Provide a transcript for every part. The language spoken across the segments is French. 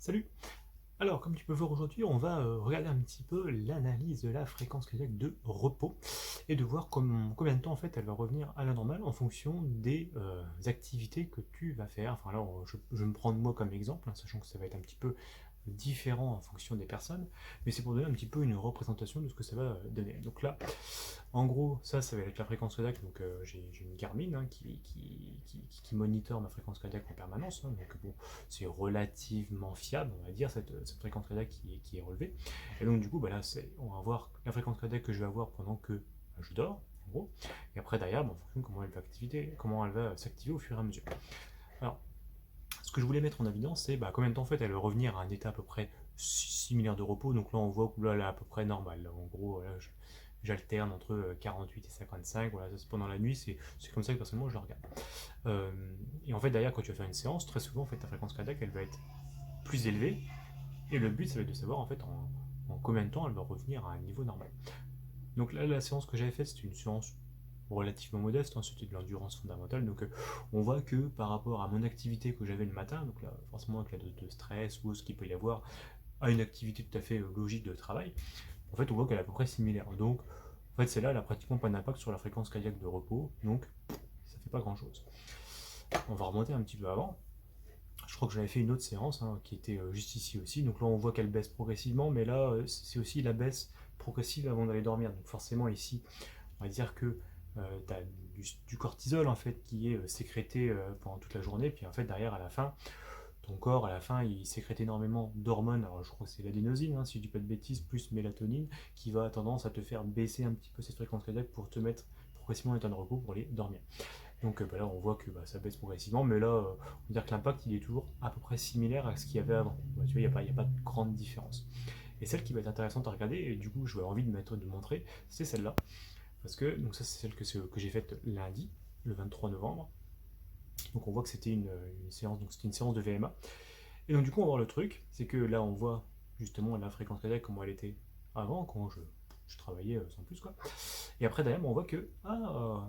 Salut! Alors, comme tu peux voir aujourd'hui, on va regarder un petit peu l'analyse de la fréquence cardiaque de repos et de voir combien de temps en fait elle va revenir à la normale en fonction des activités que tu vas faire. Enfin là, je me prends de moi comme exemple, hein, sachant que ça va être un petit peu différent en fonction des personnes, mais c'est pour donner un petit peu une représentation de ce que ça va donner. Donc là, en gros, ça va être la fréquence cardiaque. Donc j'ai une Garmin hein, qui monitore ma fréquence cardiaque en permanence. Hein, donc bon, c'est relativement fiable, on va dire, cette fréquence cardiaque qui est relevée. Et donc du coup, bah là, on va voir la fréquence cardiaque que je vais avoir pendant que je dors, en gros. Et après, derrière, bah, en fonction de comment elle va s'activer au fur et à mesure. Alors, ce que je voulais mettre en évidence, c'est combien de temps en fait elle va revenir à un état à peu près similaire de repos. Donc là, on voit que là, elle est à peu près normale. En gros, là, j'alterne entre 48 et 55. Voilà, ça, pendant la nuit, c'est comme ça que personnellement je le regarde. Euh, et en fait, derrière, quand tu vas faire une séance, très souvent, en fait, ta fréquence cardiaque, elle va être plus élevée. Et le but, ça va être de savoir en fait en combien de temps elle va revenir à un niveau normal. Donc là, la séance que j'avais faite, c'était une séance relativement modeste, hein, c'était de l'endurance fondamentale. Donc on voit que par rapport à mon activité que j'avais le matin, donc là forcément avec la dose de stress ou ce qu'il peut y avoir à une activité tout à fait logique de travail, en fait on voit qu'elle est à peu près similaire. Donc en fait celle-là, elle a pratiquement pas d'impact sur la fréquence cardiaque de repos, donc ça fait pas grand-chose. On va remonter un petit peu avant. Je crois que j'avais fait une autre séance hein, qui était juste ici aussi. Donc là, on voit qu'elle baisse progressivement, mais là, c'est aussi la baisse progressive avant d'aller dormir. Donc forcément, ici, on va dire que tu as du cortisol en fait qui est sécrété pendant toute la journée. Puis en fait, derrière, à la fin, ton corps, à la fin, il sécrète énormément d'hormones. Alors je crois que c'est l'adénosine, hein, si je dis pas de bêtises, plus mélatonine, qui va avoir tendance à te faire baisser un petit peu cette fréquence cardiaque pour te mettre progressivement en état de repos pour aller dormir. Donc là, on voit que ça baisse progressivement, mais là, on va dire que l'impact, il est toujours à peu près similaire à ce qu'il y avait avant. Tu vois, il n'y a pas de grande différence. Et celle qui va être intéressante à regarder, et du coup, je vais envie de montrer, c'est celle-là. Parce que, donc ça, c'est celle que j'ai faite lundi, le 23 novembre. Donc on voit que c'était une séance, donc c'était une séance de VMA. Et donc du coup, on va voir le truc, c'est que là, on voit justement la fréquence cardiaque, comment elle était avant, quand je travaillais sans plus, quoi. Et après, derrière, on voit que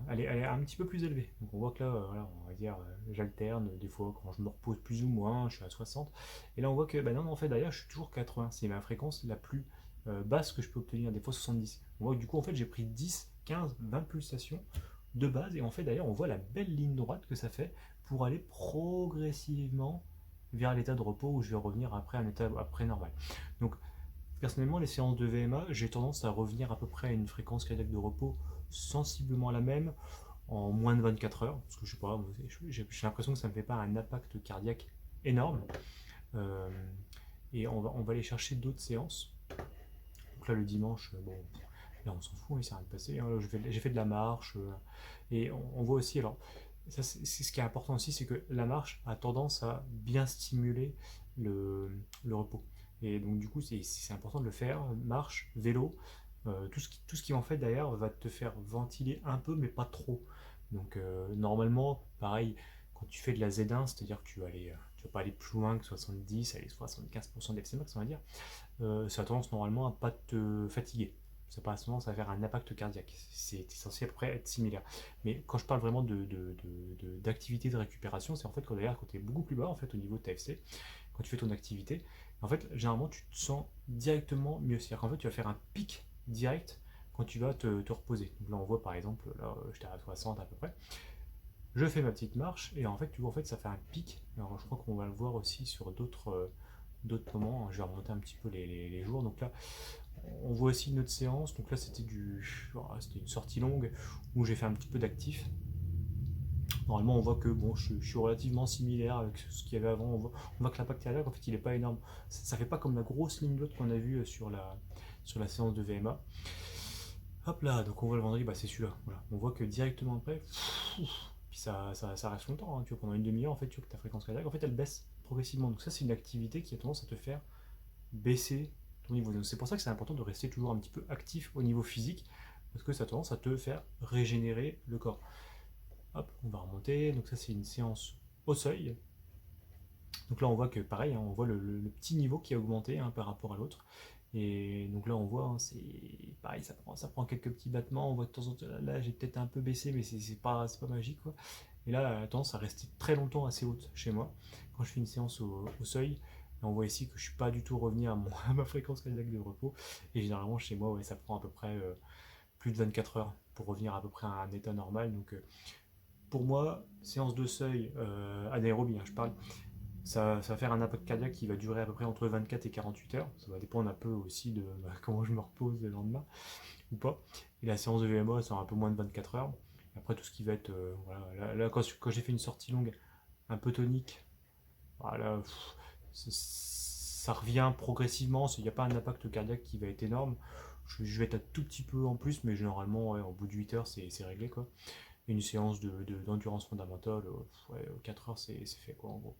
elle est un petit peu plus élevée. Donc on voit que là, voilà, on va dire, j'alterne des fois quand je me repose plus ou moins, je suis à 60. Et là, on voit que, non, en fait, derrière, je suis toujours 80. C'est ma fréquence la plus basse que je peux obtenir, des fois 70. On voit que du coup, en fait, j'ai pris 10, 15, 20 pulsations de base. Et en fait, d'ailleurs, on voit la belle ligne droite que ça fait pour aller progressivement vers l'état de repos où je vais revenir après un état après normal. Donc, personnellement, les séances de VMA, j'ai tendance à revenir à peu près à une fréquence cardiaque de repos sensiblement la même en moins de 24 heures. Parce que je sais pas, j'ai l'impression que ça ne me fait pas un impact cardiaque énorme. Euh, et on va aller chercher d'autres séances. Donc là, le dimanche, bon, là on s'en fout, il s'est rien de passé. Hein. J'ai fait de la marche. Et on voit aussi, alors, ça, c'est ce qui est important aussi, c'est que la marche a tendance à bien stimuler le repos. Et donc du coup, c'est important de le faire. Marche, vélo, tout ce qui en fait d'ailleurs va te faire ventiler un peu, mais pas trop. Donc normalement, pareil, quand tu fais de la Z1, c'est-à-dire que tu vas pas aller plus loin que 70, allez, 75% d'FC max, on va dire, ça a tendance normalement à pas te fatiguer. Ça n'a pas tendance à faire un impact cardiaque. C'est censé à peu près être similaire. Mais quand je parle vraiment d'activité de récupération, c'est en fait quand d'ailleurs quand tu es beaucoup plus bas en fait au niveau de ta FC, quand tu fais ton activité, en fait généralement tu te sens directement mieux. C'est-à-dire qu'en fait tu vas faire un pic direct quand tu vas te reposer. Donc là on voit par exemple, là j'étais à 60 à peu près, je fais ma petite marche et en fait tu vois en fait ça fait un pic. Alors je crois qu'on va le voir aussi sur d'autres moments. Je vais remonter un petit peu les jours. Donc là, on voit aussi une autre séance. Donc là, c'était une sortie longue où j'ai fait un petit peu d'actif. Normalement, on voit que bon, je suis relativement similaire avec ce qu'il y avait avant. On voit que l'impact cardiaque, en fait, il est pas énorme. Ça fait pas comme la grosse ligne droite qu'on a vue sur la séance de VMA. Hop là, donc on voit le vendredi, c'est celui-là. Voilà. On voit que directement après, puis ça reste longtemps. Hein, tu vois, pendant une demi-heure, en fait, tu vois que ta fréquence cardiaque, en fait, elle baisse progressivement. Donc ça, c'est une activité qui a tendance à te faire baisser ton niveau. Donc c'est pour ça que c'est important de rester toujours un petit peu actif au niveau physique, parce que ça a tendance à te faire régénérer le corps. Hop, on va remonter. Donc ça, c'est une séance au seuil. Donc là, on voit que pareil, hein, on voit le petit niveau qui a augmenté hein, par rapport à l'autre. Et donc là, on voit, hein, c'est pareil, ça prend quelques petits battements. On voit de temps en temps, là, j'ai peut-être un peu baissé, mais c'est pas magique. Quoi. Et là, elle a tendance à rester très longtemps assez haute chez moi. Quand je fais une séance au seuil, Et on voit ici que je suis pas du tout revenu à, à ma fréquence cardiaque de repos. Et généralement chez moi, ouais, ça prend à peu près plus de 24 heures pour revenir à peu près à un état normal. Donc pour moi, séance de seuil anaérobie, hein, je parle, ça va faire un impact cardiaque qui va durer à peu près entre 24 et 48 heures. Ça va dépendre un peu aussi de comment je me repose le lendemain ou pas. Et la séance de VMA, ça sera un peu moins de 24 heures. Et après, tout ce qui va être. Voilà, là, quand j'ai fait une sortie longue, un peu tonique, voilà, ça revient progressivement. Il n'y a pas un impact cardiaque qui va être énorme. Je vais être un tout petit peu en plus, mais généralement, ouais, au bout de 8 heures, c'est réglé, quoi. Et une séance d'endurance fondamentale, ouais, 4 heures, c'est fait, quoi, en gros.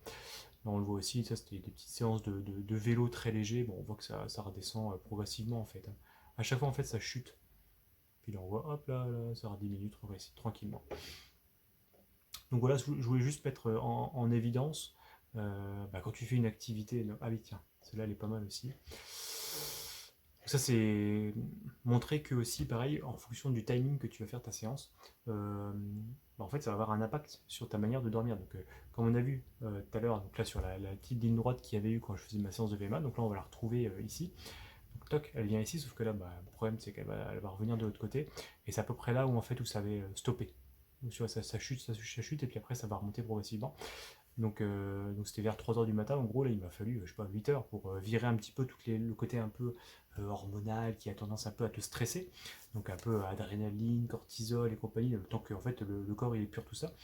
Là, on le voit aussi, ça c'était des petites séances de vélo très léger. Bon, on voit que ça redescend progressivement, en fait, hein. À chaque fois, en fait, ça chute. Puis là, on voit, hop là, ça aura 10 minutes, tranquillement. Donc voilà, je voulais juste mettre en évidence, quand tu fais une activité. Ah oui, tiens, celle-là, elle est pas mal aussi. Donc ça, c'est montrer que aussi, pareil, en fonction du timing que tu vas faire ta séance, en fait, ça va avoir un impact sur ta manière de dormir. Donc, comme on a vu tout à l'heure, donc là sur la petite ligne droite qu'il y avait eu quand je faisais ma séance de VMA, donc là, on va la retrouver ici. Donc, toc, elle vient ici, sauf que là, le problème, c'est elle va revenir de l'autre côté, et c'est à peu près là où, en fait, où ça avait stoppé. Donc, tu vois, ça chute, et puis après, ça va remonter progressivement. Donc c'était vers 3 heures du matin, en gros, là il m'a fallu, je sais pas, 8 heures pour virer un petit peu le côté un peu hormonal qui a tendance un peu à te stresser, donc un peu adrénaline, cortisol et compagnie, le temps que en fait, le corps il épure tout ça,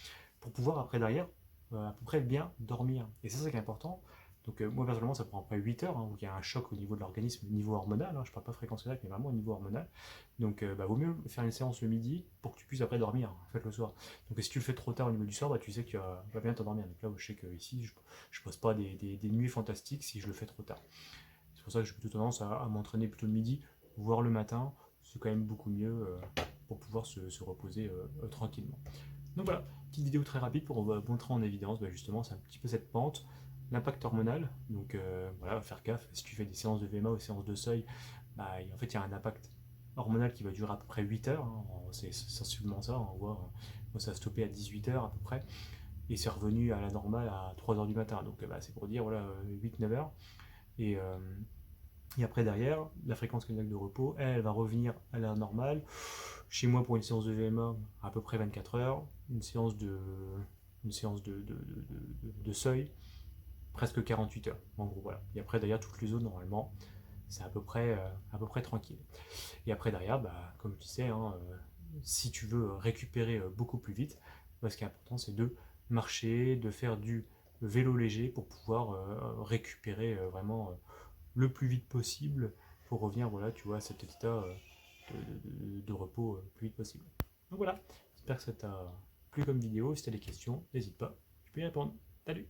pour pouvoir après derrière à peu près bien dormir. Et c'est ça qui est important. Donc moi personnellement ça prend après 8 heures, hein, où il y a un choc au niveau de l'organisme, au niveau hormonal, hein, je parle pas fréquence cardiaque, mais vraiment au niveau hormonal. Donc vaut mieux faire une séance le midi pour que tu puisses après dormir, en fait, le soir. Donc si tu le fais trop tard au niveau du soir, tu sais que tu vas bien t'endormir. Donc là, je sais que ici, je passe pas des nuits fantastiques si je le fais trop tard. C'est pour ça que j'ai plutôt tendance à m'entraîner plutôt le midi, voire le matin. C'est quand même beaucoup mieux pour pouvoir se reposer tranquillement. Donc voilà, petite vidéo très rapide pour montrer en évidence justement c'est un petit peu cette pente, l'impact hormonal. Donc voilà, faire gaffe, si tu fais des séances de VMA ou des séances de seuil, en fait il y a un impact hormonal qui va durer à peu près 8 heures, hein. C'est sensiblement ça, on voit, moi ça a stoppé à 18 heures à peu près, et c'est revenu à la normale à 3 heures du matin, donc c'est pour dire voilà, 8-9 heures. Et, et après derrière, la fréquence cardiaque de repos, elle va revenir à la normale. Chez moi, pour une séance de VMA, à peu près 24 heures. Une séance de seuil, presque 48 heures. En gros, voilà. Et après, derrière, toutes les zones, normalement, c'est à peu près tranquille. Et après, derrière, comme tu sais, hein, si tu veux récupérer beaucoup plus vite, ce qui est important, c'est de marcher, de faire du vélo léger pour pouvoir récupérer vraiment le plus vite possible pour revenir, voilà, tu vois, à cet état de repos le plus vite possible. Donc voilà, j'espère que ça t'a plu comme vidéo. Si tu as des questions, n'hésite pas, tu peux y répondre. Salut!